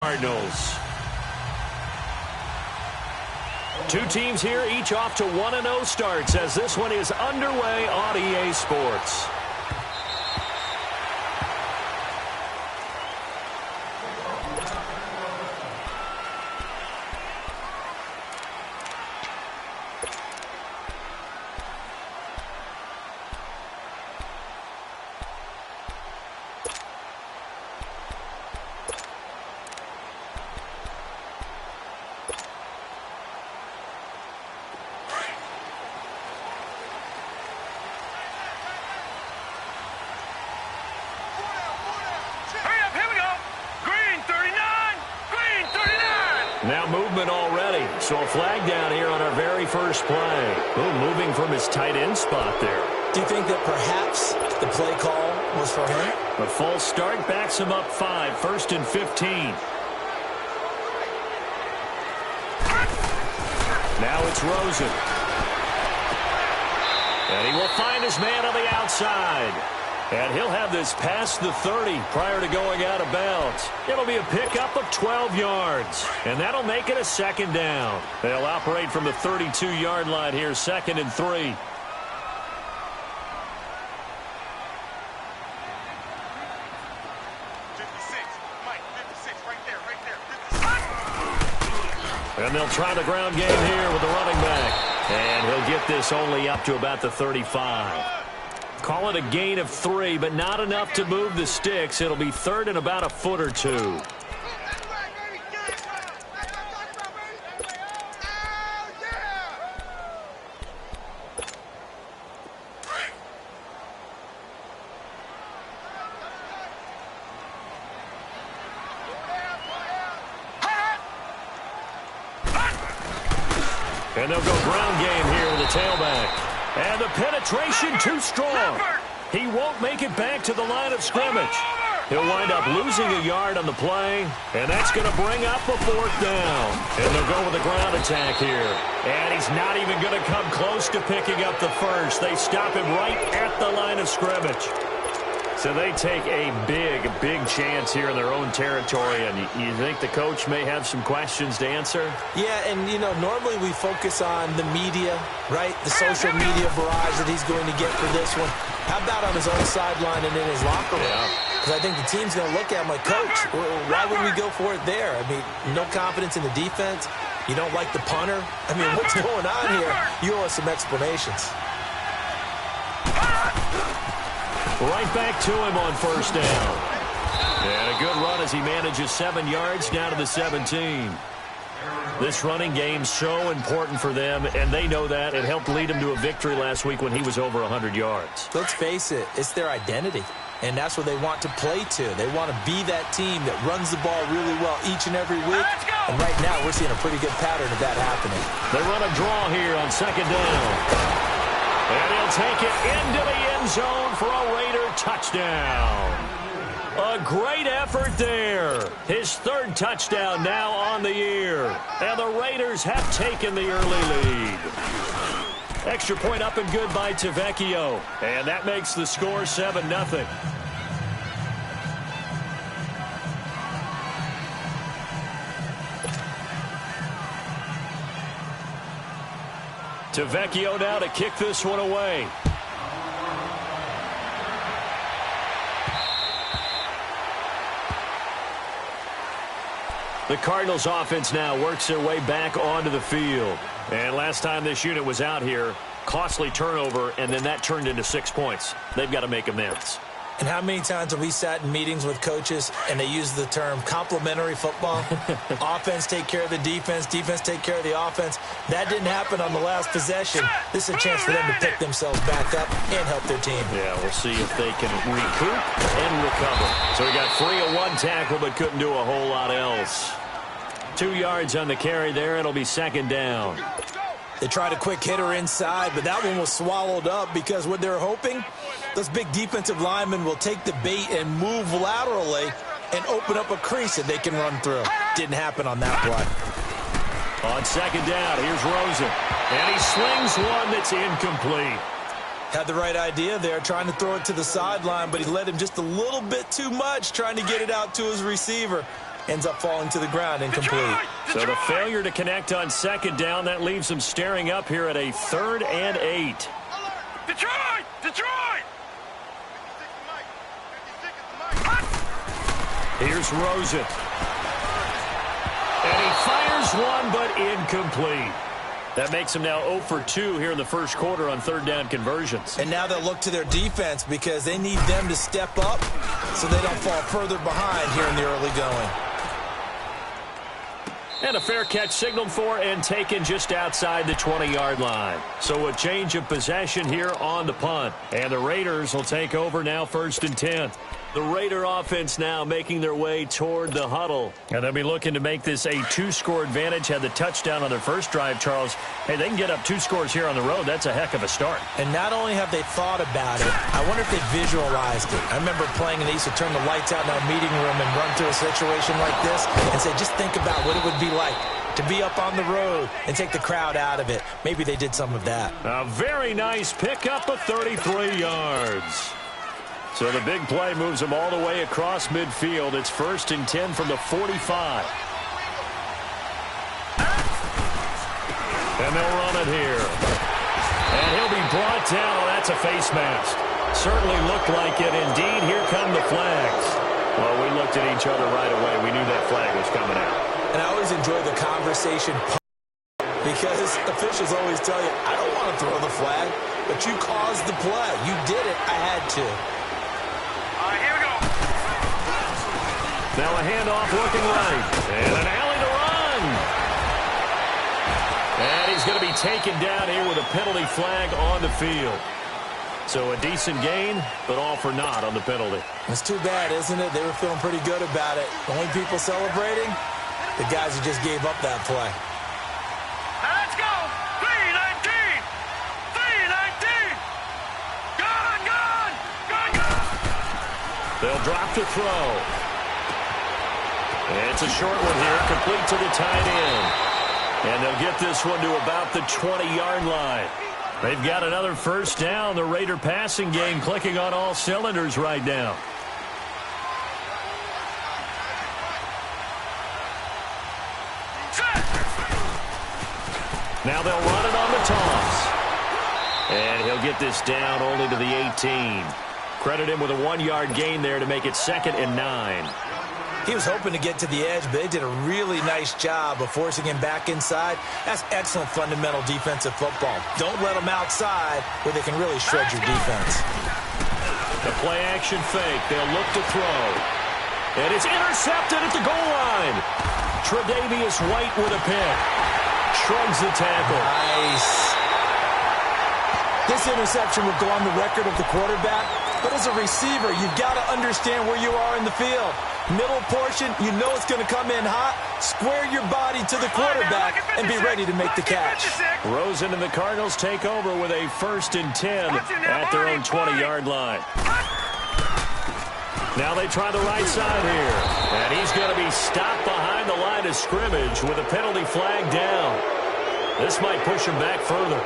Cardinals. Two teams here, each off to 1-0 starts as this one is underway on EA Sports. Now movement already, so a flag down here on our very first play. Ooh, moving from his tight end spot there. Do you think that perhaps the play call was for him? A false start backs him up 5, 1st and 15. Now it's Rosen. And he will find his man on the outside. And he'll have this past the 30 prior to going out of bounds. It'll be a pickup of 12 yards. And that'll make it a 2nd down. They'll operate from the 32-yard line here, 2nd and 3. And they'll try the ground game here with the running back. And he'll get this only up to about the 35. Call it a gain of 3, but not enough to move the sticks. It'll be 3rd and about a foot or 2. And they'll go ground game here with the tailback. And the penetration too strong. He won't make it back to the line of scrimmage. He'll wind up losing a yard on the play, and that's going to bring up a 4th down. And they'll go with a ground attack here. And he's not even going to come close to picking up the first. They stop him right at the line of scrimmage. So they take a big chance here in their own territory. And you think the coach may have some questions to answer? Yeah, and, you know, normally we focus on the media, right? The social media barrage that he's going to get for this one. How about on his own sideline and in his locker room? Because I think the team's going to look at him like, Coach, why would we go for it there? I mean, no confidence in the defense. You don't like the punter. I mean, what's going on here? You owe us some explanations. Right back to him on 1st down. And a good run as he manages 7 yards down to the 17. This running game's so important for them, and they know that. It helped lead him to a victory last week when he was over 100 yards. Let's face it, it's their identity, and that's what they want to play to. They want to be that team that runs the ball really well each and every week, and right now we're seeing a pretty good pattern of that happening. They run a draw here on 2nd down. And he'll take it into the end zone for a Raider touchdown. A great effort there. His 3rd touchdown now on the year. And the Raiders have taken the early lead. Extra point up and good by Tavecchio. And that makes the score 7-0. Tavecchio now to kick this one away. The Cardinals offense now works their way back onto the field. And last time this unit was out here, costly turnover, and then that turned into 6 points. They've got to make amends. And how many times have we sat in meetings with coaches and they use the term complementary football? Offense take care of the defense, defense take care of the offense. That didn't happen on the last possession. This is a chance for them to pick themselves back up and help their team. Yeah, we'll see if they can recoup and recover. So he got free of 1 tackle but couldn't do a whole lot else. 2 yards on the carry there. It'll be 2nd down. They tried a quick hitter inside, but that one was swallowed up because what they're hoping, those big defensive linemen will take the bait and move laterally and open up a crease that they can run through. Didn't happen on that play. On 2nd down, here's Rosen. And he slings one that's incomplete. Had the right idea there, trying to throw it to the sideline, but he let him just a little bit too much, trying to get it out to his receiver. ends up falling to the ground incomplete. So the failure to connect on second down, that leaves them staring up here at a 3rd and 8. Detroit! Detroit! Here's Rosen. And he fires one, but incomplete. That makes him now 0 for 2 here in the first quarter on 3rd down conversions. And now they'll look to their defense because they need them to step up so they don't fall further behind here in the early going. And a fair catch signaled for and taken just outside the 20-yard line. So a change of possession here on the punt. And the Raiders will take over now 1st and 10. The Raider offense now making their way toward the huddle. And they'll be looking to make this a 2-score advantage. Had the touchdown on their first drive, Charles. Hey, they can get up 2 scores here on the road. That's a heck of a start. And not only have they thought about it, I wonder if they visualized it. I remember playing and they used to turn the lights out in our meeting room and run through a situation like this and say, just think about what it would be like to be up on the road and take the crowd out of it. Maybe they did some of that. A very nice pickup of 33 yards. So the big play moves them all the way across midfield. It's 1st and 10 from the 45. And they'll run it here. And he'll be brought down. Oh, that's a face mask. Certainly looked like it. Indeed, here come the flags. Well, we looked at each other right away. We knew that flag was coming out. And I always enjoy the conversation because officials always tell you, I don't want to throw the flag, but you caused the play. You did it. I had to. All right, here we go. Now a handoff looking right. And an alley to run. And he's going to be taken down here with a penalty flag on the field. So a decent gain, but all for naught on the penalty. It's too bad, isn't it? They were feeling pretty good about it. The only people celebrating, the guys who just gave up that play. Now let's go. 3-19. 3-19. Gone, gone. Gone, gone. They'll drop to throw. It's a short one here, complete to the tight end. And they'll get this one to about the 20-yard line. They've got another first down. The Raider passing game clicking on all cylinders right now. Now they'll run it on the toss. And he'll get this down only to the 18. Credit him with a 1-yard gain there to make it 2nd and 9. He was hoping to get to the edge, but they did a really nice job of forcing him back inside. That's excellent fundamental defensive football. Don't let them outside where they can really shred your defense. The play-action fake. They'll look to throw. And it's intercepted at the goal line. Tre'Davious White with a pick. Shrugs the tackle. Nice. This interception will go on the record of the quarterback, but as a receiver, you've got to understand where you are in the field. Middle portion, you know it's going to come in hot. Square your body to the quarterback and be ready to make the catch. Rosen and the Cardinals take over with a 1st and 10 at their own 20-yard line. Now they try the right side here. And he's going to be stopped behind the line of scrimmage with a penalty flag down. This might push him back further.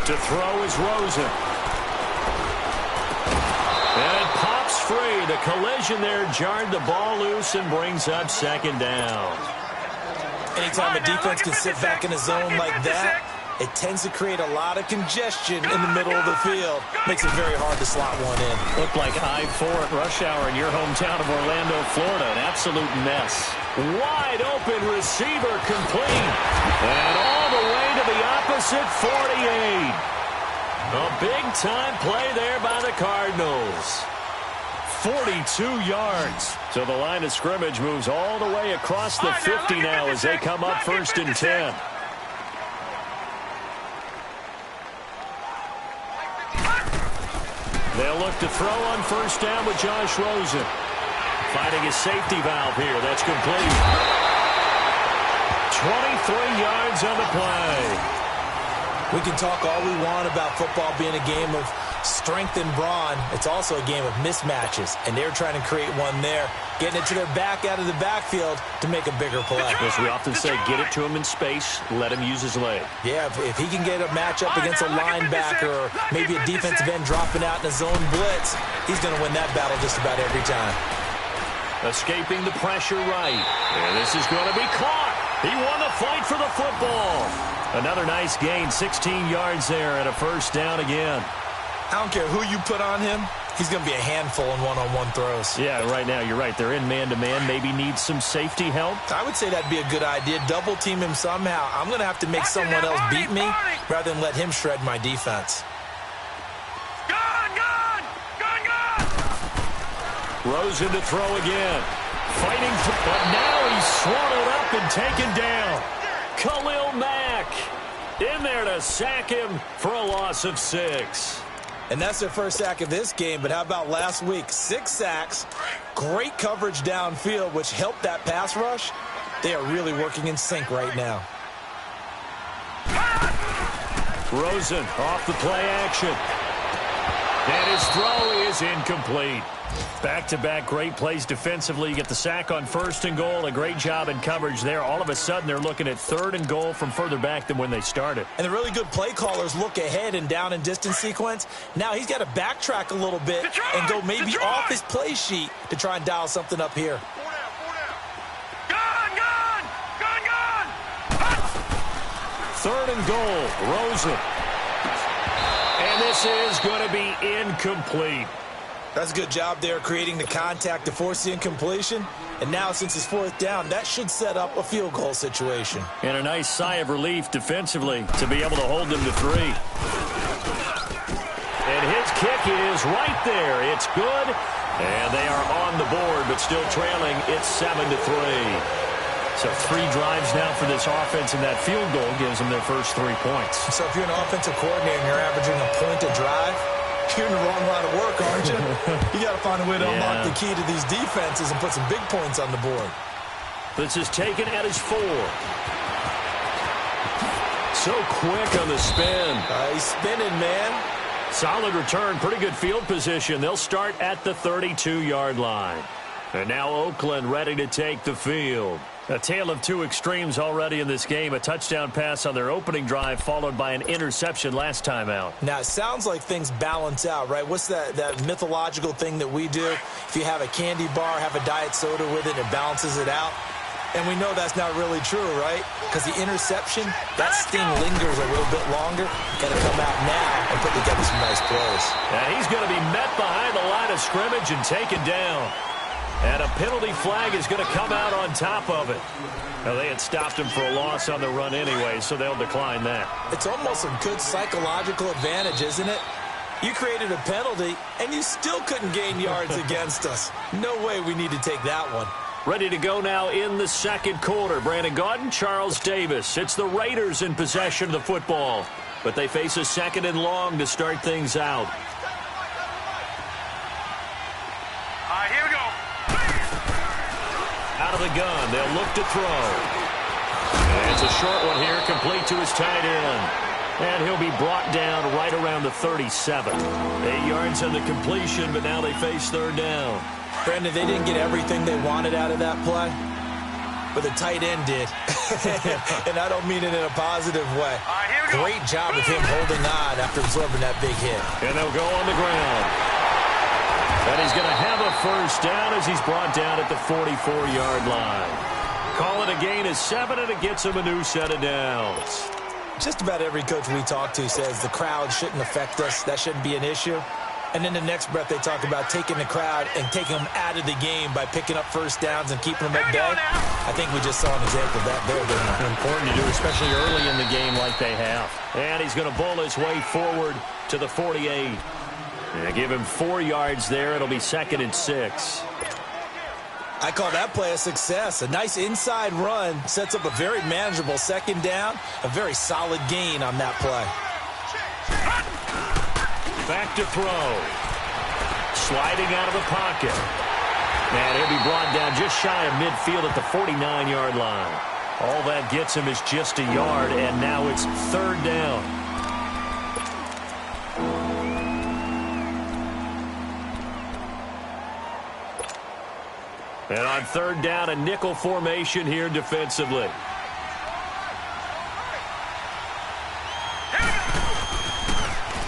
To throw is Rosen. And it pops free. The collision there jarred the ball loose and brings up 2nd down. Anytime a defense can sit back in a zone like that, it tends to create a lot of congestion in the middle of the field. Makes it very hard to slot one in. Looked like I-4 at rush hour in your hometown of Orlando, Florida. An absolute mess. Wide open receiver complete. And all the way to the opposite 48. A big-time play there by the Cardinals. 42 yards. So the line of scrimmage moves all the way across the 50 now as they come up 1st and 10. They'll look to throw on 1st down with Josh Rosen. Finding his safety valve here. That's complete. 23 yards on the play. We can talk all we want about football being a game of strength and brawn. It's also a game of mismatches, and they're trying to create one there, getting it to their back out of the backfield to make a bigger play. As we often say, get it to him in space, let him use his leg. Yeah, if he can get a matchup against a linebacker or maybe a defensive end dropping out in a zone blitz, he's going to win that battle just about every time. Escaping the pressure right. And this is going to be caught. He won the fight for the football. Another nice gain, 16 yards there and a first down again. I don't care who you put on him. He's going to be a handful in one-on-one throws. Yeah, right now, you're right. They're in man-to-man. Maybe need some safety help. I would say that'd be a good idea. Double team him somehow. I'm going to have to make someone else beat me rather than let him shred my defense. Rosen to throw again. Fighting, but now he's swallowed up and taken down. Khalil Mack in there to sack him for a loss of 6. And that's their first sack of this game, but how about last week? 6 sacks, great coverage downfield, which helped that pass rush. They are really working in sync right now. Rosen off the play action. And his throw is incomplete. Back-to-back great plays defensively. You get the sack on 1st and goal. A great job in coverage there. All of a sudden, they're looking at 3rd and goal from further back than when they started. And the really good play callers look ahead and down and distance sequence. Now he's got to backtrack a little bit and go maybe off his play sheet to try and dial something up here. Gone! 3rd and goal. Rosen. And this is going to be incomplete. That's a good job there, creating the contact to force the incompletion. And now, since it's 4th down, that should set up a field goal situation. And a nice sigh of relief defensively to be able to hold them to 3. And his kick is right there. It's good. And they are on the board, but still trailing. It's 7-3. So 3 drives now for this offense, and that field goal gives them their first 3 points. So if you're an offensive coordinator and you're averaging a point a drive, you're in the wrong line of work, aren't you? You got to find a way to unlock the key to these defenses and put some big points on the board. This is taken at his 4. So quick on the spin. He's spinning, man. Solid return, pretty good field position. They'll start at the 32-yard line. And now Oakland ready to take the field. A tale of 2 extremes already in this game. A touchdown pass on their opening drive, followed by an interception last time out. Now, it sounds like things balance out, right? What's that mythological thing that we do? If you have a candy bar, have a diet soda with it, it balances it out. And we know that's not really true, right? Because the interception, that sting lingers a little bit longer. Got to come out now and put together some nice plays. And he's going to be met behind the line of scrimmage and taken down. And a penalty flag is going to come out on top of it. Now, they had stopped him for a loss on the run anyway, so they'll decline that. It's almost a good psychological advantage, isn't it? You created a penalty, and you still couldn't gain yards against us. No way we need to take that one. Ready to go now in the 2nd quarter. Brandon Gaudin, Charles Davis. It's the Raiders in possession of the football, but they face a 2nd and long to start things out. Here we go. Out of the gun, they'll look to throw. And it's a short one here, complete to his tight end. And he'll be brought down right around the 37. 8 yards on the completion, but now they face 3rd down. Brandon, they didn't get everything they wanted out of that play, but the tight end did. And I don't mean it in a positive way. Great job of him holding on after absorbing that big hit. And they'll go on the ground. And he's going to have a first down as he's brought down at the 44-yard line. Call it a gain of 7, and it gets him a new set of downs. Just about every coach we talk to says the crowd shouldn't affect us. That shouldn't be an issue. And in the next breath, they talk about taking the crowd and taking them out of the game by picking up first downs and keeping them at bay. I think we just saw an example of that there, didn't we? Important to do, especially early in the game like they have. And he's going to bowl his way forward to the 48. And give him 4 yards there. It'll be 2nd and 6. I call that play a success. A nice inside run sets up a very manageable 2nd down. A very solid gain on that play. Back to throw. Sliding out of the pocket. And he'll be brought down just shy of midfield at the 49-yard line. All that gets him is just a yard, and now it's 3rd down. And on third down, a nickel formation here defensively.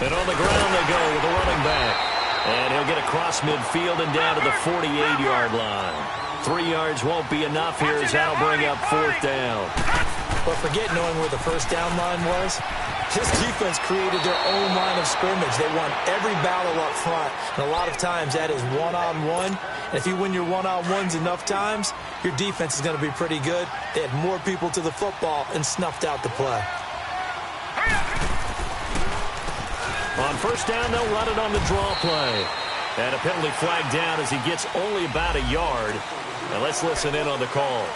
And on the ground they go with the running back. And he'll get across midfield and down to the 48-yard line. 3 yards won't be enough here as that'll bring up fourth down. But forget knowing where the first down line was. This defense created their own line of scrimmage. They won every battle up front. And a lot of times that is one-on-one. And if you win your one-on-ones enough times, your defense is going to be pretty good. They had more people to the football and snuffed out the play. On first down, they'll run it on the draw play. And a penalty flag down as he gets only about a yard. And let's listen in on the call.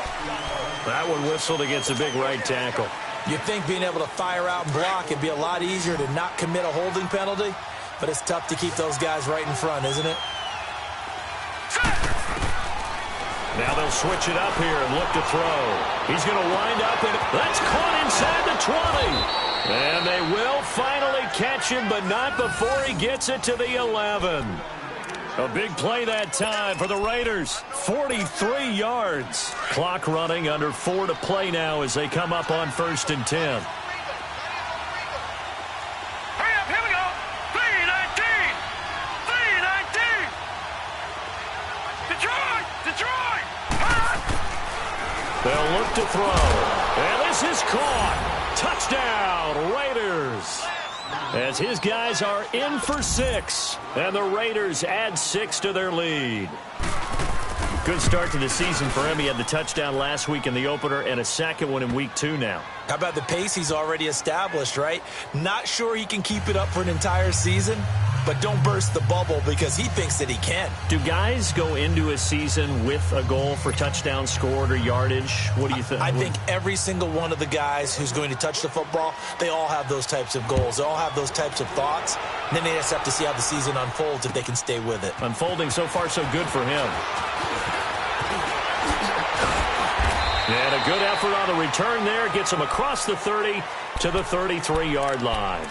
That one whistled against a big right tackle. You'd think being able to fire out and block it'd be a lot easier to not commit a holding penalty, but it's tough to keep those guys right in front, isn't it? Now they'll switch it up here and look to throw. He's going to wind up, and that's caught inside the 20. And they will finally catch him, but not before he gets it to the 11. A big play that time for the Raiders. 43 yards. Clock running, under 4 to play now as they come up on 1st and 10. Hurry up, here we go. 3-19. 3-19. Detroit. They'll look to throw. And this is caught. Touchdown, Raiders. As his guys are in for 6. And the Raiders add 6 to their lead. Good start to the season for him. He had the touchdown last week in the opener and a second one in week 2 now. How about the pace he's already established, right? Not sure he can keep it up for an entire season, but don't burst the bubble because he thinks that he can. Do guys go into a season with a goal for touchdowns scored or yardage? What do you think? I think every single one of the guys who's going to touch the football, they all have those types of goals. They all have those types of thoughts. And then they just have to see how the season unfolds if they can stay with it. Unfolding so far so good for him. And a good effort on the return there. Gets him across the 30 to the 33-yard line.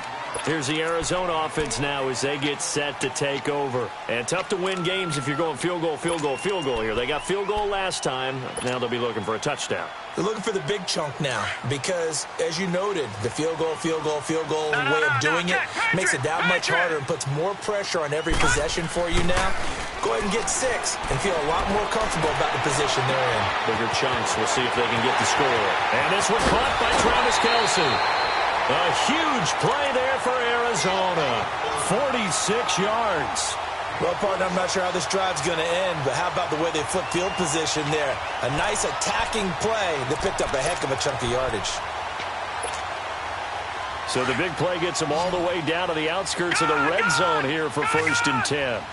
Here's the Arizona offense now as they get set to take over. And tough to win games if you're going field goal here. They got field goal last time. Now they'll be looking for a touchdown. They're looking for the big chunk now because, as you noted, the field goal way of doing it makes it that much harder and puts more pressure on every possession for you now. Go ahead and get 6 and feel a lot more comfortable about the position they're in. Bigger chunks. We'll see if they can get the score. And this one caught by Travis Kelce. A huge play there for Arizona. 46 yards. Well, partner, I'm not sure how this drive's going to end, but how about the way they flip field position there? A nice attacking play that picked up a heck of a chunk of yardage. So the big play gets them all the way down to the outskirts of the red zone here for 1st and 10.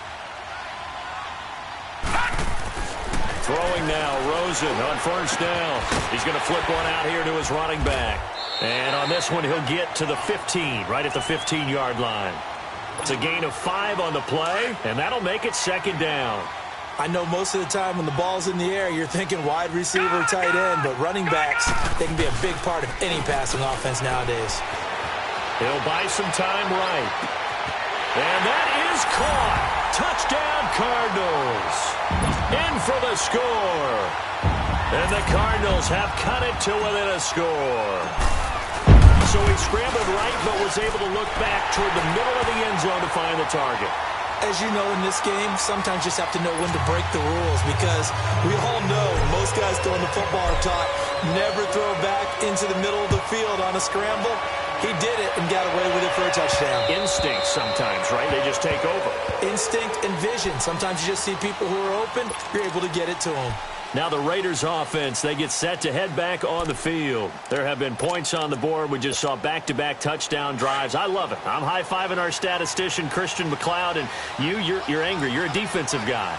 Throwing now, Rosen on 1st down. He's going to flip one out here to his running back. And on this one, he'll get to the 15, right at the 15-yard line. It's a gain of 5 on the play, and that'll make it 2nd down. I know most of the time when the ball's in the air, you're thinking wide receiver, tight end, but running backs, they can be a big part of any passing offense nowadays. He'll buy some time right. And that is caught. Touchdown, Cardinals. In for the score. And the Cardinals have cut it to within a score. So he scrambled right, but was able to look back toward the middle of the end zone to find the target. As you know, in this game, sometimes you just have to know when to break the rules because we all know most guys throwing the football are taught never throw back into the middle of the field on a scramble. He did it and got away with it for a touchdown. Instinct sometimes, right? They just take over. Instinct and vision. Sometimes you just see people who are open, you're able to get it to them. Now the Raiders offense, they get set to head back on the field. There have been points on the board. We just saw back-to-back touchdown drives. I love it. I'm high-fiving our statistician, Christian McLeod, and you're angry. You're a defensive guy.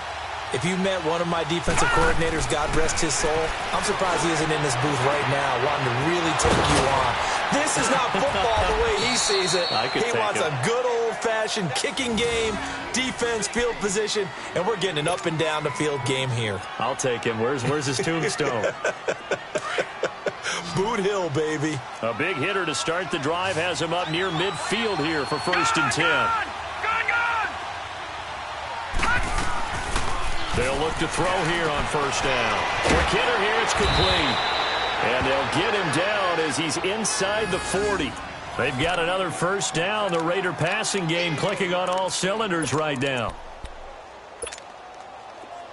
If you met one of my defensive coordinators, God rest his soul, I'm surprised he isn't in this booth right now wanting to really take you on. This is not football the way he sees it. He wants a good old-fashioned kicking game, defense, field position, and we're getting an up-and-down-the-field game here. I'll take him. Where's his tombstone? Boot Hill, baby. A big hitter to start the drive has him up near midfield here for 1st and 10. They'll look to throw here on first down. Quick hitter here, it's complete. And they'll get him down as he's inside the 40. They've got another first down. The Raider passing game clicking on all cylinders right now.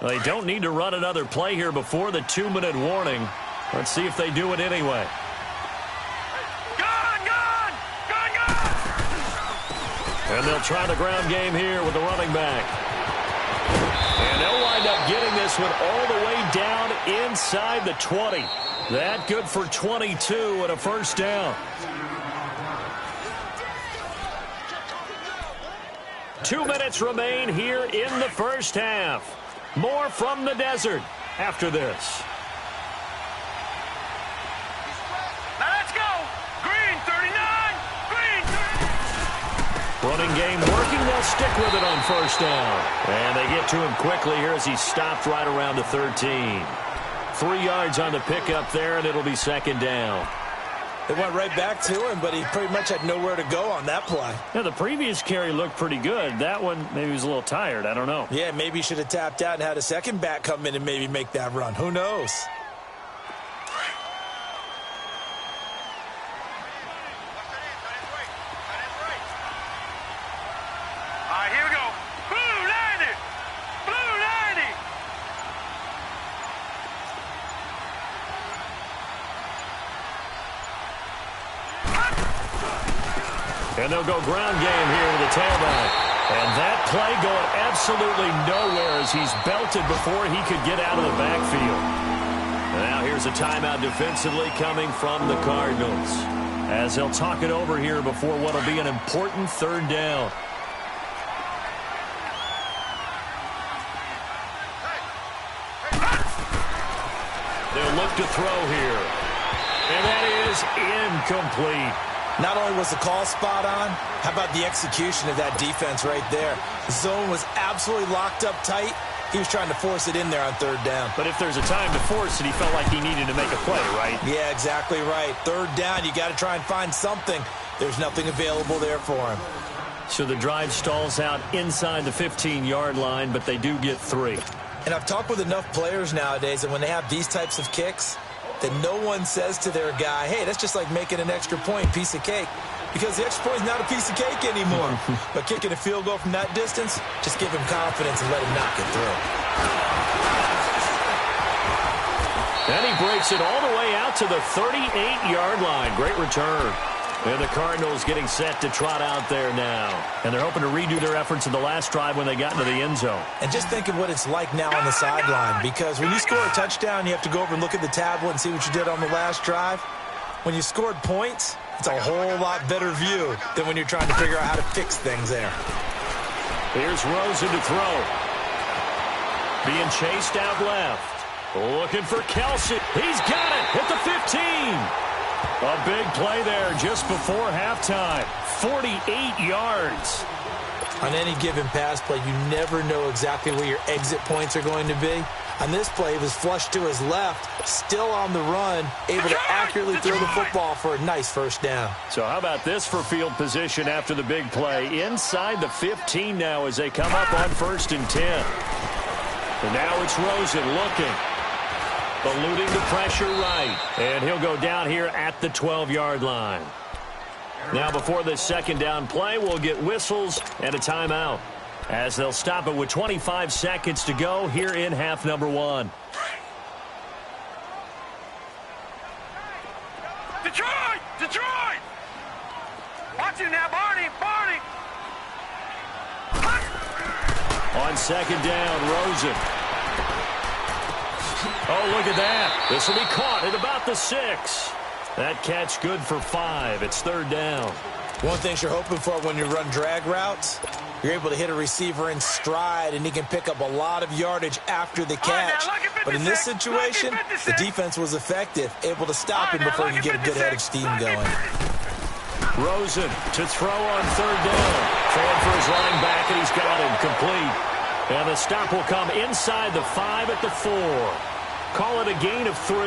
They don't need to run another play here before the 2-minute warning. Let's see if they do it anyway. And they'll try the ground game here with the running back. And they'll wind up getting this one all the way down inside the 20. That good for 22 and a first down. 2 minutes remain here in the first half. More from the desert after this. Now let's go. Green 39. Green 39. Running game working. They'll stick with it on first down. And they get to him quickly here as he stopped right around the 13. 3 yards on the pickup there, and it'll be second down. It went right back to him, but he pretty much had nowhere to go on that play. Yeah, the previous carry looked pretty good. That one, maybe he was a little tired. I don't know. Yeah, maybe he should have tapped out and had a second back come in and maybe make that run. Who knows? All right, here we go. Blue 90. Blue 90. And they'll go ground game here with the tailback. And that play going absolutely nowhere as he's belted before he could get out of the backfield. And now here's a timeout defensively coming from the Cardinals, as they'll talk it over here before what will be an important third down. They'll look to throw here. And that is incomplete. Not only was the call spot on, how about the execution of that defense right there? The zone was absolutely locked up tight. He was trying to force it in there on third down. But if there's a time to force it, he felt like he needed to make a play, right? Yeah, exactly right. Third down, you got to try and find something. There's nothing available there for him. So the drive stalls out inside the 15-yard line, but they do get 3. And I've talked with enough players nowadays that when they have these types of kicks, that no one says to their guy, hey, that's just like making an extra point, piece of cake. Because the extra point is not a piece of cake anymore. But kicking a field goal from that distance, just give him confidence and let him knock it through. And he breaks it all the way out to the 38-yard line. Great return. And the Cardinals getting set to trot out there now. And they're hoping to redo their efforts in the last drive when they got into the end zone. And just think of what it's like now on the sideline. Because when you score a touchdown, you have to go over and look at the tablet and see what you did on the last drive. When you scored points, it's a whole lot better view than when you're trying to figure out how to fix things there. Here's Rosen to throw. Being chased out left. Looking for Kelsey. He's got it at the 15. A big play there just before halftime. 48 yards. On any given pass play, you never know exactly where your exit points are going to be. On this play, he was flushed to his left, still on the run, able to accurately throw the football for a nice first down. So how about this for field position after the big play? Inside the 15 now as they come up on 1st and 10. And now it's Rosen looking. Eluding the pressure right. And he'll go down here at the 12-yard line. Now before this second down play, we'll get whistles and a timeout, as they'll stop it with 25 seconds to go here in half number 1. Detroit! Detroit! Watch it now, Barney! Barney! On second down, Rosen. Oh, look at that. This will be caught at about the 6. That catch good for 5. It's third down. One thing you're hoping for when you run drag routes, you're able to hit a receiver in stride, and he can pick up a lot of yardage after the catch. But in this situation, the defense was effective, able to stop him before he could get a good head of steam going. Rosen to throw on third down. Throwing for his running back, and he's got him complete. And the stop will come inside the 5 at the 4. Call it a gain of 3.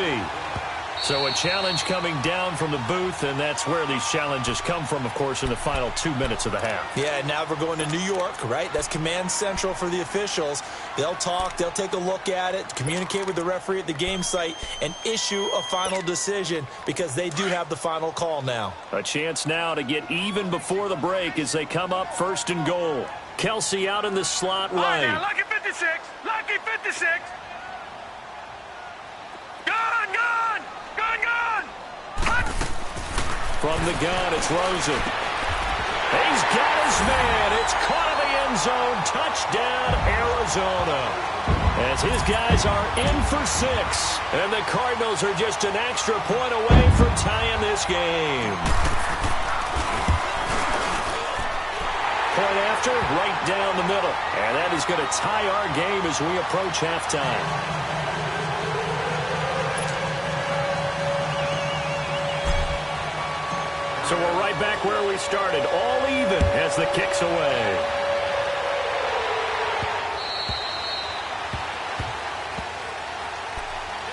So a challenge coming down from the booth, and that's where these challenges come from, of course, in the final 2 minutes of the half. Yeah, now we're going to New York, right? That's command central for the officials. They'll talk, they'll take a look at it, communicate with the referee at the game site, and issue a final decision because they do have the final call now. A chance now to get even before the break as they come up first and goal. Kelsey out in the slot right. All right, now, lucky 56. Lucky 56. Gone, gone. Gone, gone. Hut. From the gun, it's Rosen. He's got his man. It's caught in the end zone. Touchdown, Arizona. As his guys are in for 6. And the Cardinals are just an extra point away from tying this game. Point after, right down the middle. And that is going to tie our game as we approach halftime. So we're right back where we started, all even as the kick's away.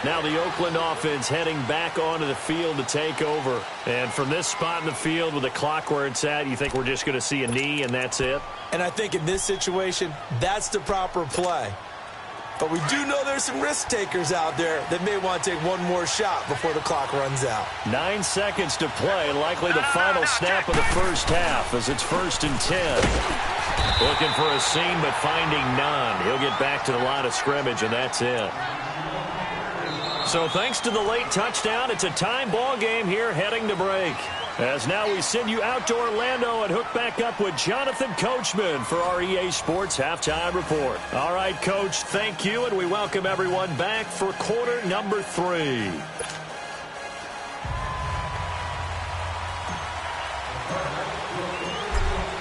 Now the Oakland offense heading back onto the field to take over. And from this spot in the field with the clock where it's at, you think we're just going to see a knee and that's it? And I think in this situation, that's the proper play. But we do know there's some risk takers out there that may want to take one more shot before the clock runs out. 9 seconds to play, likely the final snap of the first half as it's 1st and 10. Looking for a seam but finding none. He'll get back to the line of scrimmage and that's it. So thanks to the late touchdown, it's a time ball game here heading to break. As now we send you out to Orlando and hook back up with Jonathan Coachman for our EA Sports Halftime Report. All right, Coach, thank you, and we welcome everyone back for quarter number 3.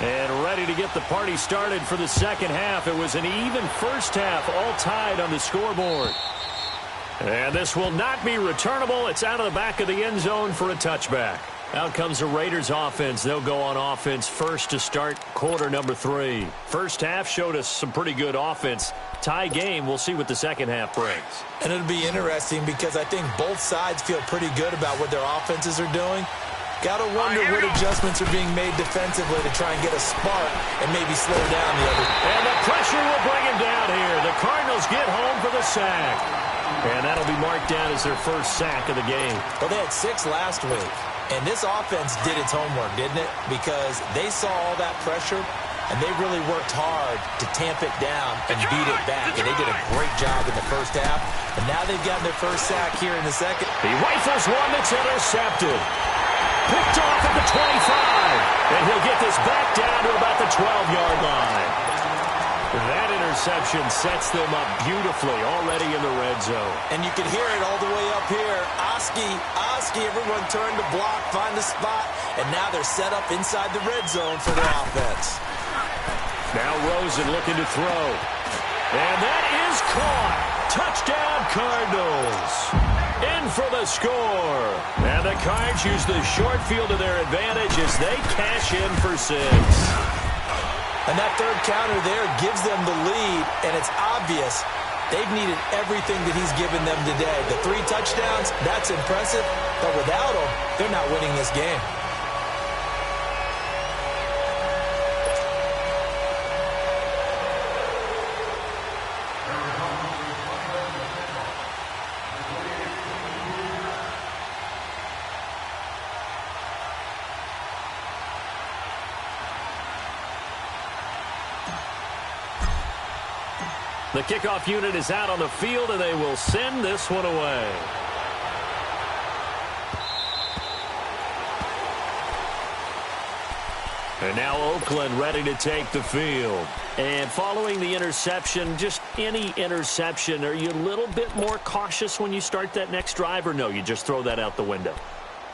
And ready to get the party started for the second half. It was an even first half, all tied on the scoreboard. And this will not be returnable. It's out of the back of the end zone for a touchback. Out comes the Raiders offense. They'll go on offense first to start quarter number 3. First half showed us some pretty good offense. Tie game, we'll see what the second half brings. And it'll be interesting because I think both sides feel pretty good about what their offenses are doing. Got to wonder what adjustments are being made defensively to try and get a spark and maybe slow down the other. And the pressure will bring him down here. The Cardinals get home for the sack. And that'll be marked down as their first sack of the game. Well, they had 6 last week. And this offense did its homework, didn't it? Because they saw all that pressure, and they really worked hard to tamp it down and beat it back. And they did a great job in the first half. And now they've gotten their first sack here in the second. He rifles one that's intercepted. Picked off at the 25. And he'll get this back down to about the 12-yard line. That interception sets them up beautifully already in the red zone. And you can hear it all the way up here. Oski, everyone turned to block, find the spot, and now they're set up inside the red zone for their offense. Now Rosen looking to throw. And that is caught. Touchdown, Cardinals. In for the score. And the Cards use the short field to their advantage as they cash in for 6. And that third counter there gives them the lead, and it's obvious they've needed everything that he's given them today. The 3 touchdowns, that's impressive, but without them, they're not winning this game. The kickoff unit is out on the field, and they will send this one away. And now Oakland ready to take the field. And following the interception, just any interception, are you a little bit more cautious when you start that next drive, or no, you just throw that out the window?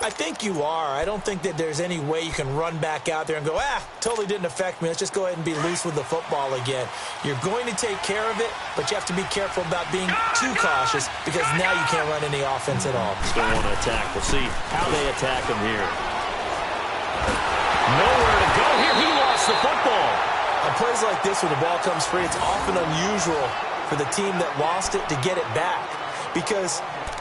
I think you are. I don't think that there's any way you can run back out there and go, totally didn't affect me. Let's just go ahead and be loose with the football again. You're going to take care of it, but you have to be careful about being too cautious because now you can't run any offense at all. Still want to attack. We'll see how they attack him here. Nowhere to go here. He lost the football. On plays like this where the ball comes free, it's often unusual for the team that lost it to get it back because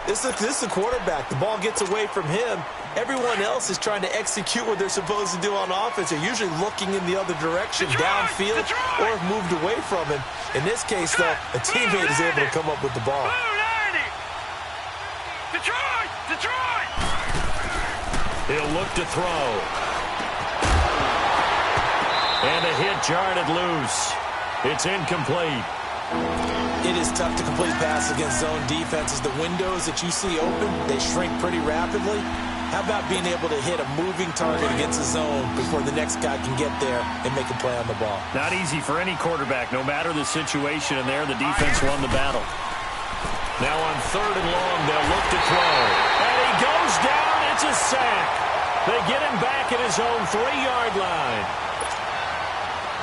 This is the quarterback. The ball gets away from him. Everyone else is trying to execute what they're supposed to do on offense. They're usually looking in the other direction, downfield, or have moved away from him. In this case, though, a teammate is able to come up with the ball. Detroit! He'll look to throw. And a hit jarred it loose. It's incomplete. It is tough to complete passes against zone defenses. The windows that you see open, they shrink pretty rapidly. How about being able to hit a moving target against the zone before the next guy can get there and make a play on the ball? Not easy for any quarterback, no matter the situation, and there the defense won the battle. Now on 3rd and long, they'll look to throw. And he goes down. It's a sack. They get him back at his own 3-yard line.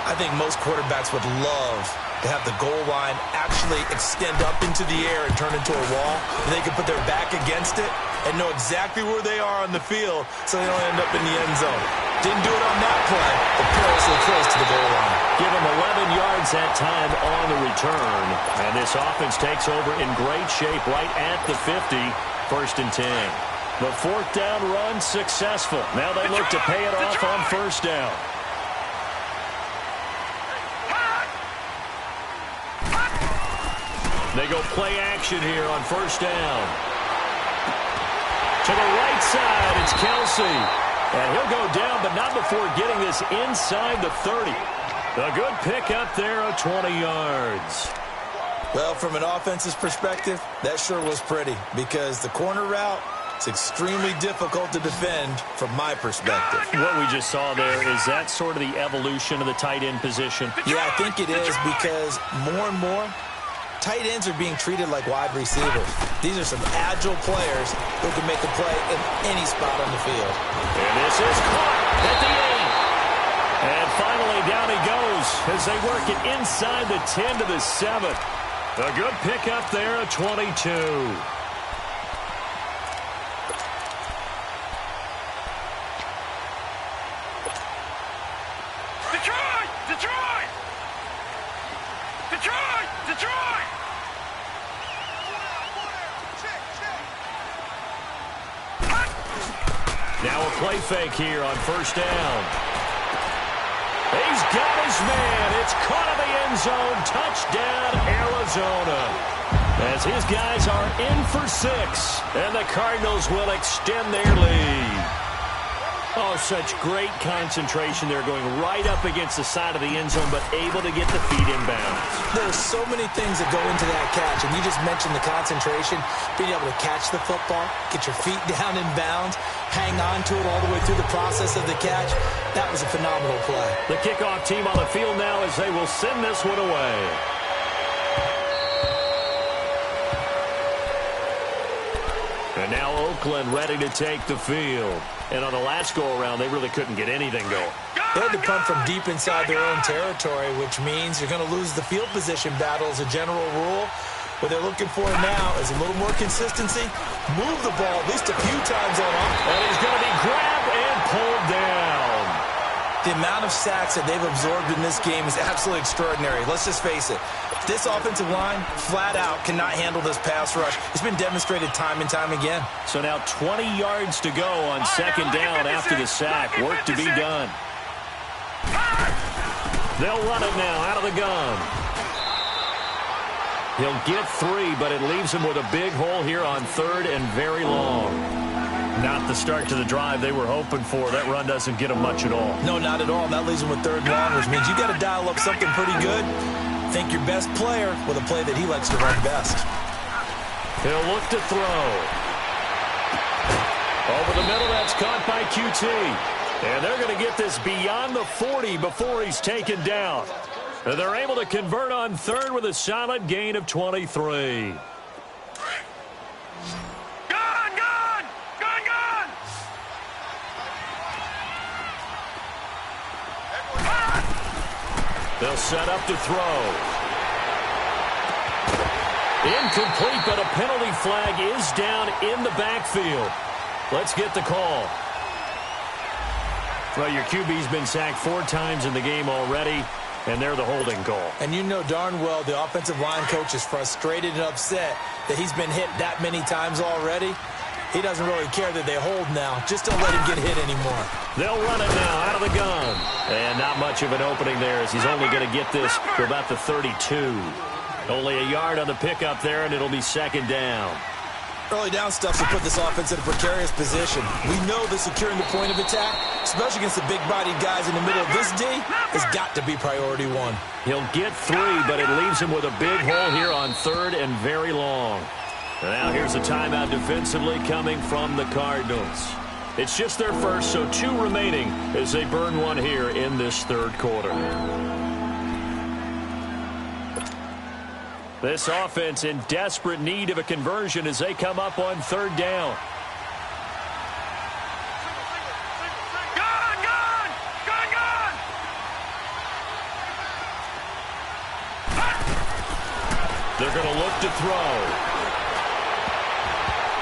I think most quarterbacks would love to have the goal line actually extend up into the air and turn into a wall. And they can put their back against it and know exactly where they are on the field so they don't end up in the end zone. Didn't do it on that play, but perilously close to the goal line. Give him 11 yards that time on the return. And this offense takes over in great shape right at the 50, 1st and 10. The 4th down run successful. Now they look to pay it off on 1st down. They go play action here on 1st down. To the right side, it's Kelsey. And he'll go down, but not before getting this inside the 30. A good pickup there of 20 yards. Well, from an offense's perspective, that sure was pretty because the corner route is extremely difficult to defend from my perspective. What we just saw there, is that sort of the evolution of the tight end position? Yeah, I think it is because more and more, tight ends are being treated like wide receivers. These are some agile players who can make a play in any spot on the field. And this is caught at the 8. And finally down he goes as they work it inside the 10 to the 7. A good pickup there at 22. Detroit! Now a play fake here on 1st down. He's got his man. It's caught in the end zone. Touchdown, Arizona. As his guys are in for 6. And the Cardinals will extend their lead. Oh, such great concentration. They're going right up against the side of the end zone, but able to get the feet inbounds. There's so many things that go into that catch, and you just mentioned the concentration, being able to catch the football, get your feet down in bounds, hang on to it all the way through the process of the catch. That was a phenomenal play. The kickoff team on the field now as they will send this one away. And now Oakland ready to take the field. And on the last go-around, they really couldn't get anything going. They had to punt from deep inside their own territory, which means you're going to lose the field position battle as a general rule. What they're looking for now is a little more consistency. Move the ball at least a few times on offense. And he's going to be grabbed and pulled down. The amount of sacks that they've absorbed in this game is absolutely extraordinary. Let's just face it. This offensive line, flat out, cannot handle this pass rush. It's been demonstrated time and time again. So now 20 yards to go on 2nd down after the sack. Work to be done. They'll run it now out of the gun. He'll get 3, but it leaves him with a big hole here on 3rd and very long. Not the start to the drive they were hoping for. That run doesn't get them much at all. No, not at all. That leaves them with 3rd and long, which means you got to dial up something pretty good. Think your best player with a play that he likes to run best. He'll look to throw. Over the middle, that's caught by QT. And they're going to get this beyond the 40 before he's taken down. And they're able to convert on 3rd with a solid gain of 23. They'll set up to throw. Incomplete, but a penalty flag is down in the backfield. Let's get the call. Well, your QB's been sacked 4 times in the game already. and they're the holding goal. And you know darn well the offensive line coach is frustrated and upset that he's been hit that many times already. He doesn't really care that they hold now. Just don't let him get hit anymore. They'll run it now out of the gun. And not much of an opening there as he's only going to get this to about the 32. Only a yard on the pickup there, and it'll be second down. Early down stuff will put this offense in a precarious position. We know that securing the point of attack, especially against the big-bodied guys in the middle of this D, has got to be priority one. He'll get 3, but it leaves him with a big hole here on third and very long. Now here's a timeout defensively coming from the Cardinals. It's just their first, so 2 remaining as they burn one here in this third quarter. This offense in desperate need of a conversion as they come up on third down. They're going to look to throw.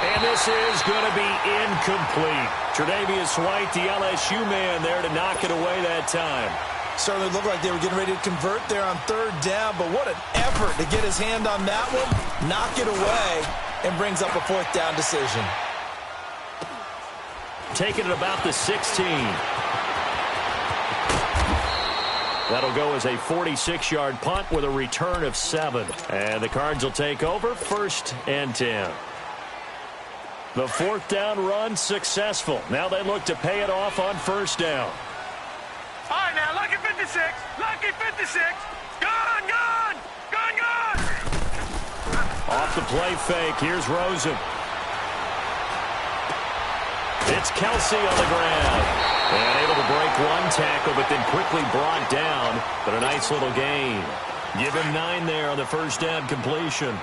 And this is going to be incomplete. Tre'Davious White, the LSU man, there to knock it away that time. Certainly looked like they were getting ready to convert there on third down, but what an effort to get his hand on that one, knock it away, and brings up a fourth down decision. Taking it about the 16. That'll go as a 46-yard punt with a return of 7. And the Cards will take over, 1st and 10. The fourth down run successful. Now they look to pay it off on first down. All right, now, lucky 56. Lucky 56. Gone, gone. Gone, gone. Off the play fake. Here's Rosen. It's Kelsey on the ground. And able to break one tackle, but then quickly brought down. But a nice little gain. Give him 9 there on the first down completion.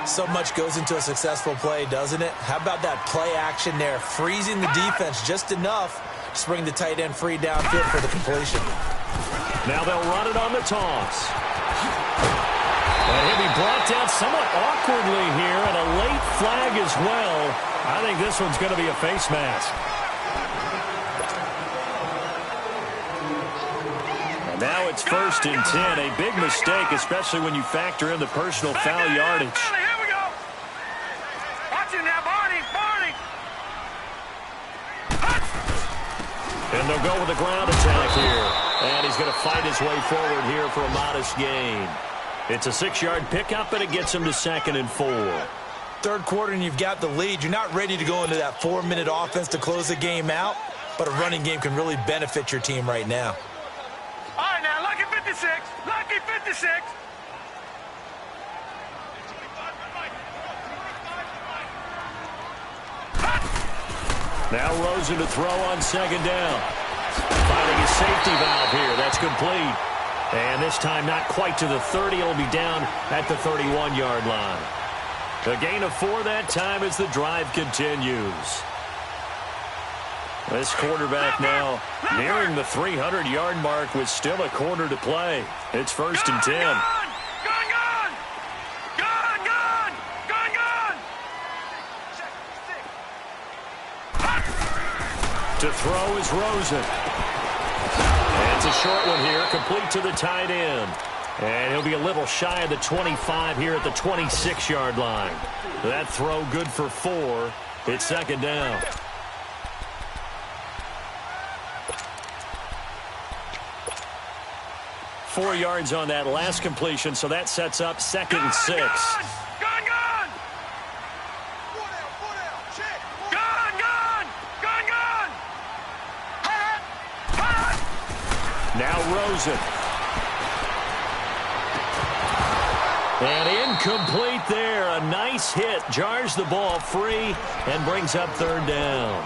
So much goes into a successful play, doesn't it? How about that play action there? Freezing the defense just enough to bring the tight end free downfield for the completion. Now they'll run it on the toss. And he'll be brought down somewhat awkwardly here, and a late flag as well. I think this one's going to be a face mask. And now it's 1st and 10. A big mistake, especially when you factor in the personal foul yardage. Here we go. Watch it now, Barney. Barney. And they'll go with a ground attack here. And he's going to fight his way forward here for a modest gain. It's a 6-yard pickup, and it gets him to 2nd and 4. Third quarter, and you've got the lead. You're not ready to go into that 4-minute offense to close the game out, but a running game can really benefit your team right now. All right, now, lucky 56. Lucky 56. Now Rosen to throw on 2nd down. Finding his safety valve here. That's complete. And this time not quite to the 30. It'll be down at the 31-yard line. A gain of 4 that time as the drive continues. This quarterback now nearing the 300-yard mark with still a quarter to play. It's 1st and 10. Gone, gone. Gone, gone. Gone, gone. To throw is Rosen. And it's a short one here, complete to the tight end. And he'll be a little shy of the 25 here at the 26-yard line. That throw good for 4. It's 2nd down. Four yards on that last completion, so that sets up 2nd and 6. Gone, gone. Gone, gone. Gone, gone. Now Rosen. And incomplete there. A nice hit. Jars the ball free and brings up 3rd down.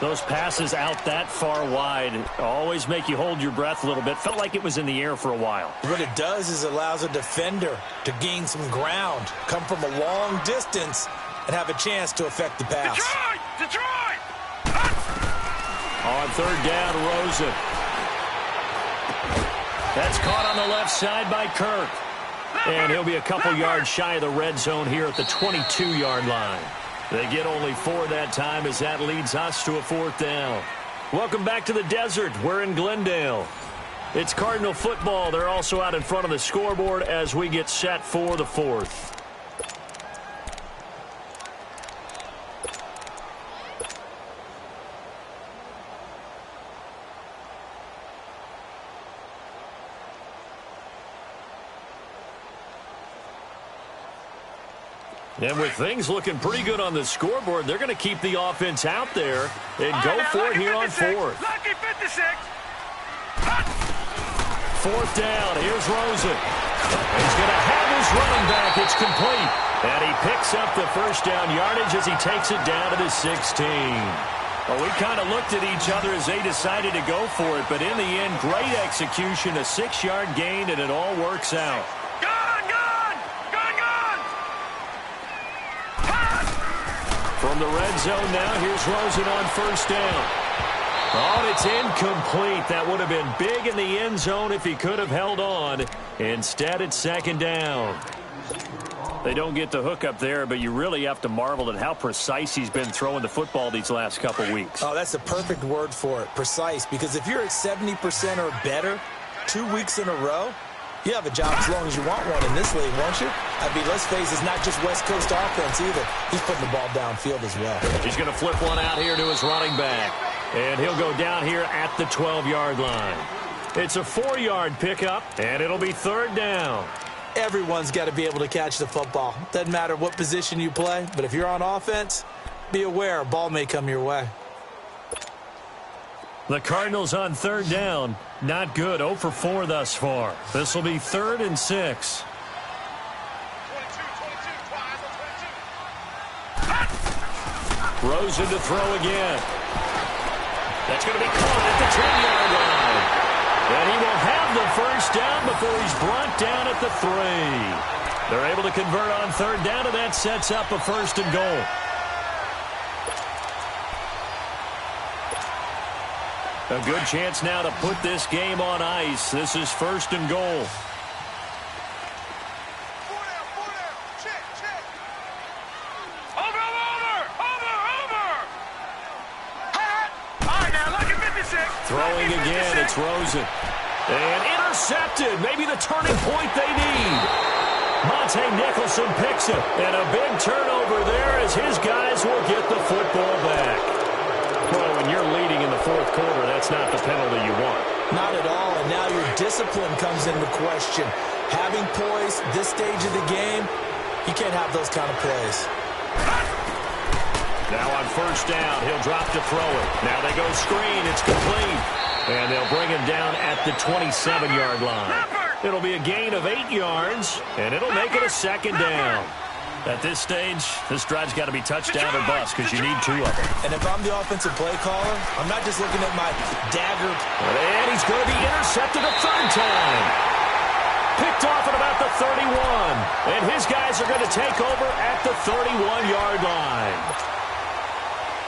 Those passes out that far wide always make you hold your breath a little bit. Felt like it was in the air for a while. What it does is it allows a defender to gain some ground, come from a long distance, and have a chance to affect the pass. Detroit! Detroit! On 3rd down, Rosen. That's caught on the left side by Kirk. And he'll be a couple yards shy of the red zone here at the 22-yard line. They get only 4 that time as that leads us to a 4th down. Welcome back to the desert. We're in Glendale. It's Cardinal football. They're also out in front of the scoreboard as we get set for the fourth. And with things looking pretty good on the scoreboard, they're going to keep the offense out there and go for it here on fourth. Lucky 56. Fourth down. Here's Rosen. He's going to have his running back. It's complete. And he picks up the first down yardage as he takes it down to the 16. Well, we kind of looked at each other as they decided to go for it, but in the end, great execution, a 6-yard gain, and it all works out. From the red zone now, here's Rosen on first down. Oh, and it's incomplete. That would have been big in the end zone if he could have held on. Instead, it's second down. They don't get the hook up there, but you really have to marvel at how precise he's been throwing the football these last couple weeks. Oh, that's the perfect word for it, precise, because if you're at 70% or better 2 weeks in a row, you have a job as long as you want one in this league, won't you? I mean, let's face it, it's not just West Coast offense either. He's putting the ball downfield as well. He's going to flip one out here to his running back. And he'll go down here at the 12-yard line. It's a 4-yard pickup, and it'll be third down. Everyone's got to be able to catch the football. Doesn't matter what position you play, but if you're on offense, be aware a ball may come your way. The Cardinals on third down. Not good. 0 for 4 thus far. This will be 3rd and 6. Rosen to throw again. That's going to be caught at the 10-yard line. And he will have the first down before he's brought down at the 3. They're able to convert on third down, and that sets up a 1st and goal. A good chance now to put this game on ice. This is 1st and goal. Throwing again, it's Rosen. And intercepted. Maybe the turning point they need. Monte Nicholson picks it. And a big turnover there as his guys will get the football back. Well, when you're leading in the 4th quarter, that's not the penalty you want. Not at all, and now your discipline comes into question. Having poise this stage of the game, you can't have those kind of plays. Now on first down, he'll drop to throw it. Now they go screen, it's complete. And they'll bring him down at the 27-yard line. It'll be a gain of 8 yards, and it'll make it a 2nd down. At this stage, this drive's got to be touchdown or bust because you need 2 of them. And if I'm the offensive play caller, I'm not just looking at my dagger. And he's going to be intercepted a 3rd time. Picked off at about the 31. And his guys are going to take over at the 31-yard line.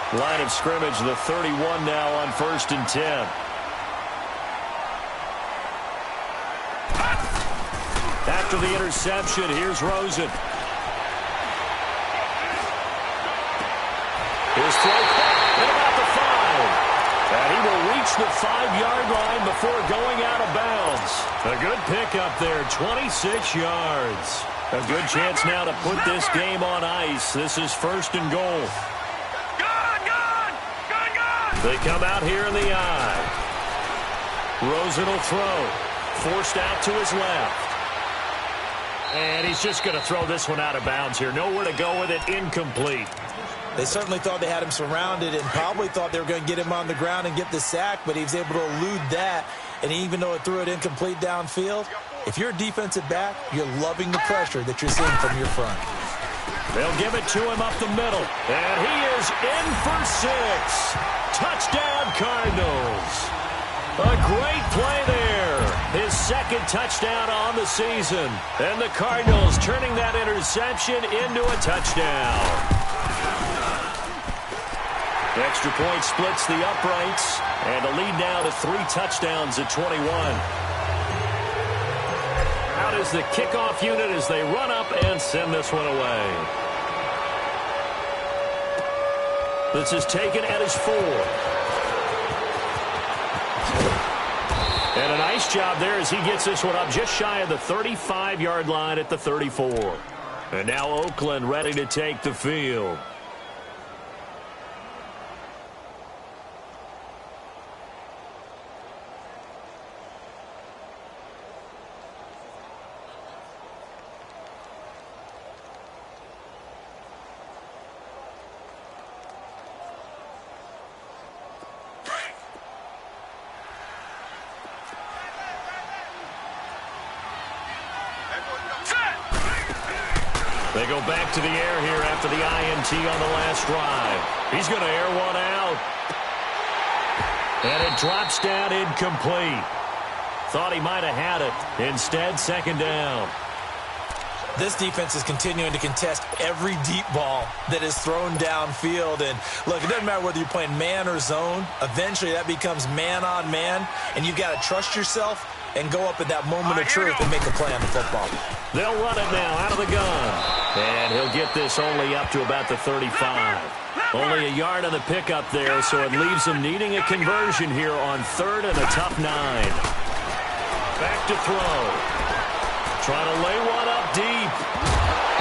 Line of scrimmage, the 31 now on 1st and 10. After the interception, here's Rosen. His throw at about the 5. And he will reach the 5-yard line before going out of bounds. A good pickup there, 26 yards. A good chance now to put this game on ice. This is 1st and goal. They come out here in the eye. Rosen will throw. Forced out to his left. And he's just going to throw this one out of bounds here. Nowhere to go with it. Incomplete. They certainly thought they had him surrounded and probably thought they were going to get him on the ground and get the sack, but he was able to elude that. And even though it threw it incomplete downfield, if you're a defensive back, you're loving the pressure that you're seeing from your front. They'll give it to him up the middle. And he is in for 6. Touchdown, Cardinals. A great play there. His 2nd touchdown on the season. And the Cardinals turning that interception into a touchdown. The extra point splits the uprights. And a lead now to 3 touchdowns at 21. Out is the kickoff unit as they run up and send this one away. This is taken at his 4. And a nice Nice job there as he gets this one up just shy of the 35-yard line at the 34. And now Oakland ready to take the field. They go back to the air here after the INT on the last drive. He's going to air one out. And it drops down incomplete. Thought he might have had it. Instead, second down. This defense is continuing to contest every deep ball that is thrown downfield. And, look, it doesn't matter whether you're playing man or zone. Eventually, that becomes man on man. And you've got to trust yourself and go up at that moment of truth and make a play on the football. They'll run it now out of the gun. And he'll get this only up to about the 35. Only a yard on the pickup there, so it leaves him needing a conversion here on third and a tough 9. Back to throw. Trying to lay one up deep.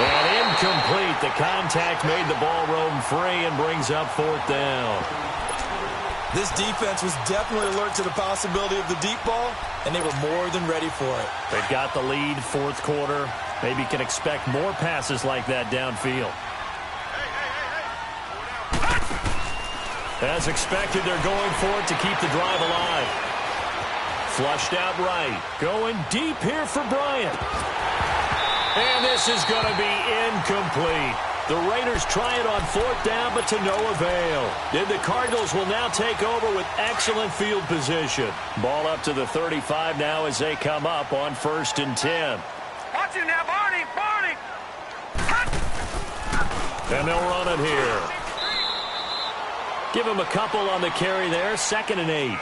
And incomplete. The contact made the ball roam free and brings up fourth down. This defense was definitely alert to the possibility of the deep ball, and they were more than ready for it. They've got the lead, fourth quarter. Maybe can expect more passes like that downfield. As expected, they're going for it to keep the drive alive. Flushed out right. Going deep here for Bryant. And this is going to be incomplete. The Raiders try it on fourth down, but to no avail. And the Cardinals will now take over with excellent field position. Ball up to the 35 now as they come up on 1st and 10. Watch it now, Barney! Barney! And they'll run it here. Give him a couple on the carry there, 2nd and 8.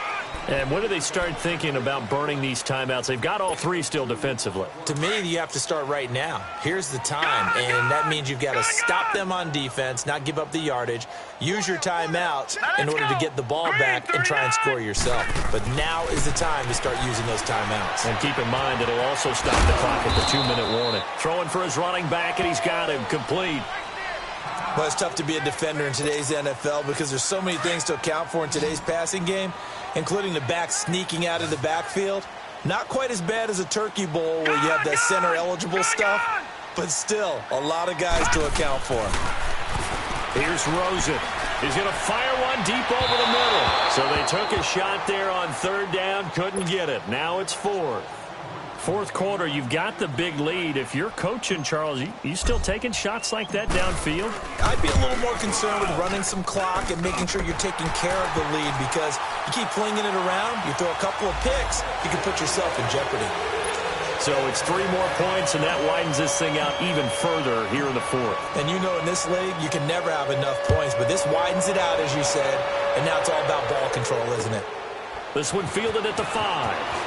And when do they start thinking about burning these timeouts? They've got all 3 still defensively. To me, you have to start right now. Here's the time, and that means you've got to stop them on defense, not give up the yardage, use your timeouts in order to get the ball back and try and score yourself. But now is the time to start using those timeouts. And keep in mind, it'll also stop the clock at the 2-minute warning. Throwing for his running back, and he's got him complete. Well, it's tough to be a defender in today's NFL because there's so many things to account for in today's passing game, including the back sneaking out of the backfield. Not quite as bad as a turkey bowl where you have that center-eligible stuff, but still a lot of guys to account for. Here's Rosen. He's going to fire one deep over the middle. So they took a shot there on 3rd down, couldn't get it. Now it's 4th. 4th quarter, you've got the big lead. If you're coaching, Charles, you still taking shots like that downfield? I'd be a little more concerned with running some clock and making sure you're taking care of the lead because you keep flinging it around, you throw a couple of picks, you can put yourself in jeopardy. So it's 3 more points, and that widens this thing out even further here in the 4th. And you know in this league, you can never have enough points, but this widens it out, as you said, and now it's all about ball control, isn't it? This one fielded at the 5.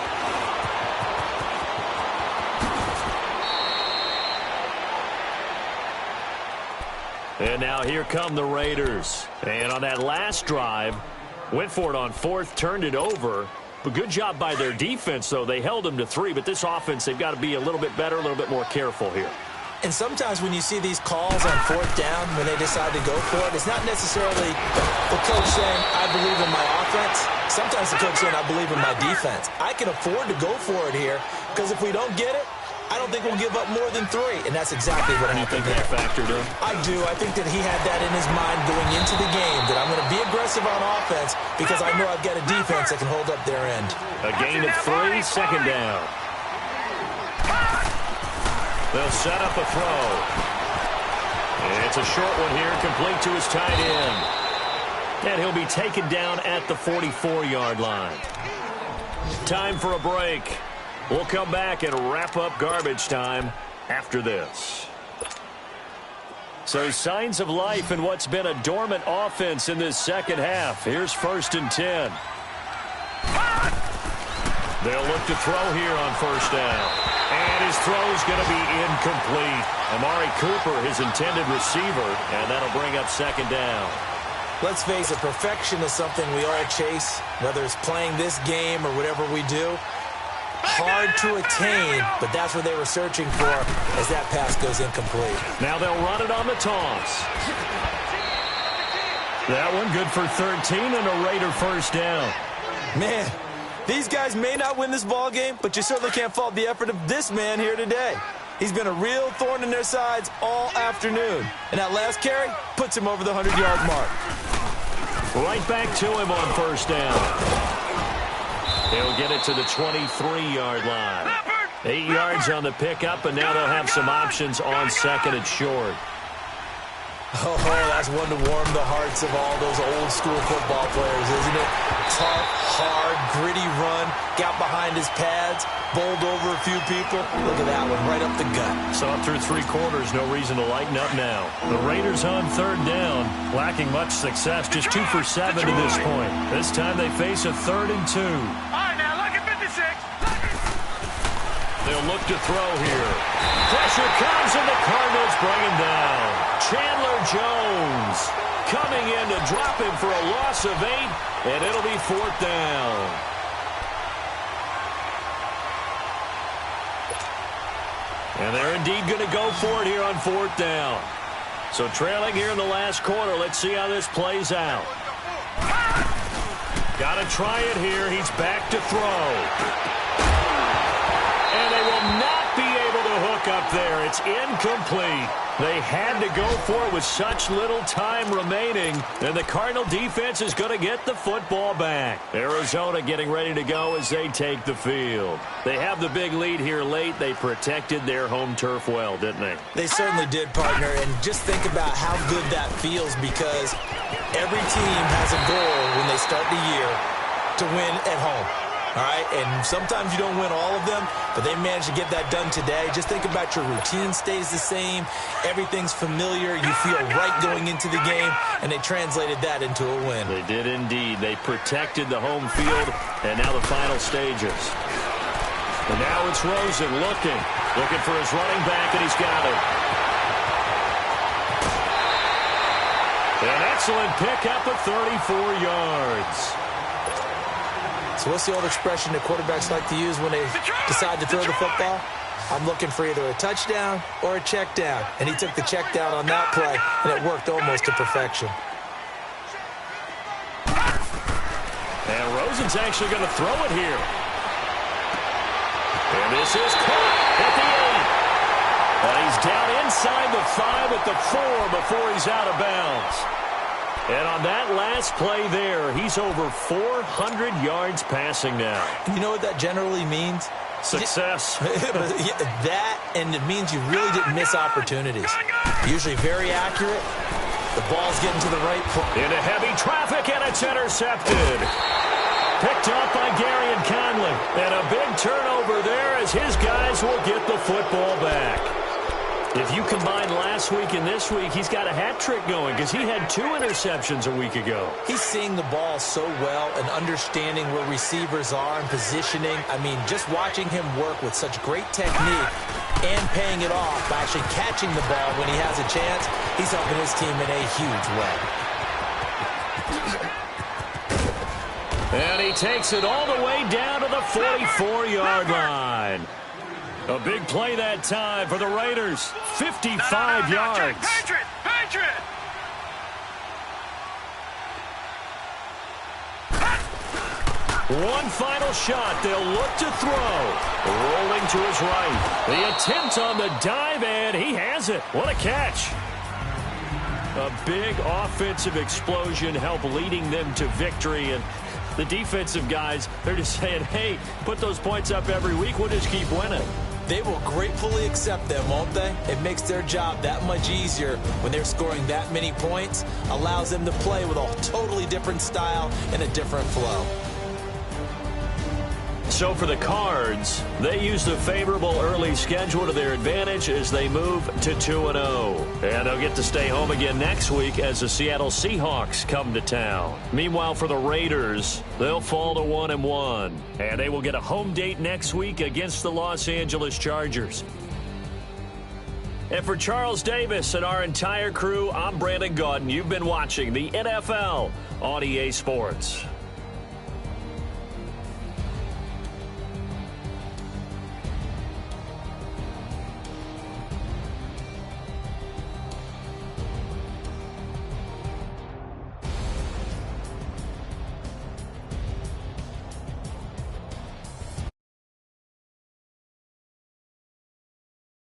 And now here come the Raiders. And on that last drive, went for it on 4th, turned it over. But good job by their defense, though. They held them to 3, but this offense, they've got to be a little bit better, a little bit more careful here. And sometimes when you see these calls on 4th down, when they decide to go for it, it's not necessarily the coach saying, I believe in my offense. Sometimes the coach saying, I believe in my defense. I can afford to go for it here because if we don't get it, I don't think we'll give up more than 3, and that's exactly what happened there. You think that factored in? I do. I think that he had that in his mind going into the game, that I'm going to be aggressive on offense because I know I've got a defense that can hold up their end. A gain of 3, 2nd down. They'll set up a throw. And it's a short one here, complete to his tight end. And he'll be taken down at the 44-yard line. Time for a break. We'll come back and wrap up garbage time after this. So signs of life in what's been a dormant offense in this second half. Here's 1st and 10. They'll look to throw here on 1st down. And his throw's going to be incomplete. Amari Cooper, his intended receiver, and that'll bring up 2nd down. Let's face it, perfection is something we all chase, whether it's playing this game or whatever we do. Hard to attain, but that's what they were searching for as that pass goes incomplete. Now they'll run it on the toss. That one good for 13 and a Raider first down. Man, these guys may not win this ball game, but you certainly can't fault the effort of this man here today. He's been a real thorn in their sides all afternoon. And that last carry puts him over the 100-yard mark. Right back to him on first down. He'll get it to the 23-yard line. 8 yards on the pickup, and now they'll have some options on second and short. Oh, that's one to warm the hearts of all those old-school football players, isn't it? Tough, hard, gritty run, got behind his pads, bowled over a few people. Look at that one, right up the gut. Saw it through 3 quarters, no reason to lighten up now. The Raiders on third down, lacking much success, just 2 for 7 to this point. This time they face a 3rd and 2. All right, now, look at 56. They'll look to throw here. Pressure comes, and the Cardinals bring him down. Chandler Jones coming in to drop him for a loss of 8, and it'll be 4th down. And they're indeed going to go for it here on 4th down. So trailing here in the last quarter, let's see how this plays out. Got to try it here. He's back to throw. And they will not be able to hook up there. It's incomplete. They had to go for it with such little time remaining, and the Cardinal defense is going to get the football back. Arizona getting ready to go as they take the field. They have the big lead here late. They protected their home turf well, didn't they? They certainly did, partner, and just think about how good that feels, because every team has a goal when they start the year to win at home. All right, and sometimes you don't win all of them, but they managed to get that done today. Just think about your routine stays the same. Everything's familiar. You feel right going into the game, and they translated that into a win. They did indeed. They protected the home field, and now the final stages. And now it's Rosen looking for his running back, and he's got it. An excellent pickup of 34 yards. So what's the old expression that quarterbacks like to use when they decide to throw the football? I'm looking for either a touchdown or a check down. And he took the check down on that play, and it worked almost to perfection. And Rosen's actually going to throw it here. And this is caught at the 8. And he's down inside the 5 at the 4 before he's out of bounds. And on that last play there, he's over 400 yards passing now. You know what that generally means? Success. That, and it means you really didn't miss opportunities. Usually very accurate. The ball's getting to the right place. Into heavy traffic, and it's intercepted. Picked up by Gary and Conley. And a big turnover there as his guys will get the football back. If you combine last week and this week, he's got a hat trick going because he had 2 interceptions a week ago. He's seeing the ball so well and understanding where receivers are and positioning. I mean, just watching him work with such great technique and paying it off by actually catching the ball when he has a chance, he's helping his team in a huge way. And he takes it all the way down to the 44-yard line. A big play that time for the Raiders. 55 yards. Patriot! One final shot. They'll look to throw. Rolling to his right. The attempt on the dive, and he has it. What a catch. A big offensive explosion helped leading them to victory. And the defensive guys, they're just saying, hey, put those points up every week. We'll just keep winning. They will gratefully accept them, won't they? It makes their job that much easier when they're scoring that many points. Allows them to play with a totally different style and a different flow. So for the Cards, they use the favorable early schedule to their advantage as they move to 2-0. And they'll get to stay home again next week as the Seattle Seahawks come to town. Meanwhile, for the Raiders, they'll fall to 1-1. And they will get a home date next week against the Los Angeles Chargers. And for Charles Davis and our entire crew, I'm Brandon Gaudin. You've been watching the NFL on EA Sports.